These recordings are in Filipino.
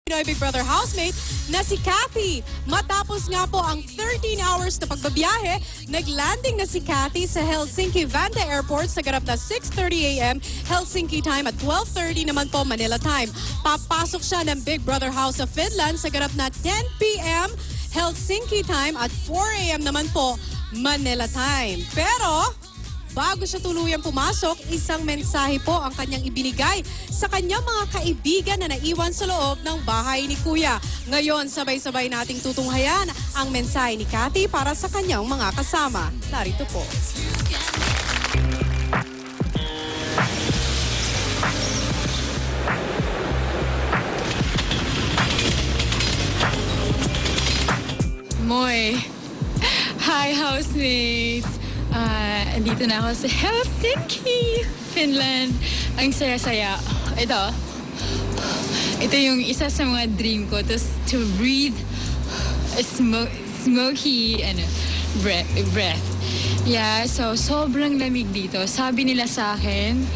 Pinoy Big Brother housemate na si Kathy. Matapos nga po ang 13 hours na pagbabiyahe, naglanding na si Kathy sa Helsinki Vanda Airport sa ganap na 6:30 a.m. Helsinki time at 12:30 naman po Manila time. Papasok siya ng Big Brother House of Finland sa ganap na 10 p.m. Helsinki time at 4 a.m. naman po Manila time. Pero bago siya tuluyang pumasok, isang mensahe po ang kanyang ibinigay sa kanyang mga kaibigan na naiwan sa loob ng bahay ni Kuya. Ngayon, sabay-sabay nating tutunghayan ang mensahe ni Kathy para sa kanyang mga kasama. Narito po. Moy, hi housemates! Andito na ako sa Helsinki, Finland. Ang saya-saya. Ito yung isa sa mga dream ko. To breathe a smoky breath. Yeah, so sobrang lamig dito. Sabi nila sa akin,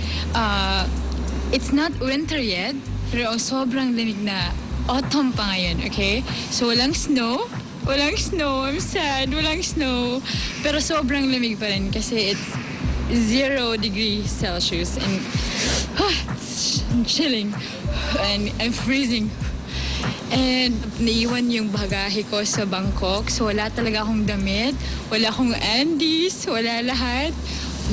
it's not winter yet, pero sobrang lamig na autumn pa ngayon, okay? So walang snow. I'm sad. Walang snow. Pero sobrang lamig pa rin kasi it's 0 degrees Celsius and I'm chilling and I'm freezing. And naiwan yung bagahe ko sa Bangkok. So wala talaga akong damit. Wala akong undies. Wala lahat.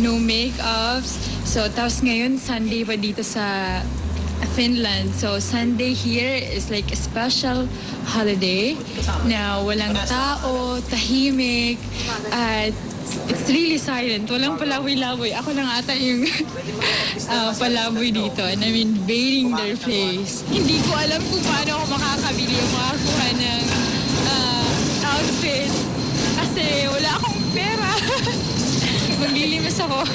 No makeups. So tapos ngayon Sunday pa dito sa Finland. So Sunday here is like a special holiday na walang tao, tahimik, at it's really silent. Walang palaboy-laboy. Ako lang ata yung palaboy dito and I'm invading their place. Hindi ko alam kung paano ako makakabili o makakuha ng outfit kasi wala akong pera. Maglilimas ako.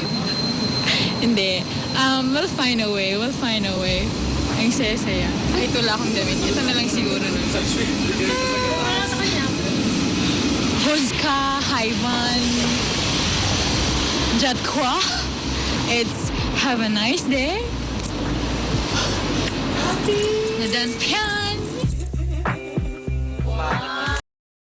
Hindi. We'll find a way. Ang saya-saya. Kahit wala akong damit. Ito na lang siguro nun. Huzka, Haivan, Jatkwa. It's have a nice day. Nadan Pian.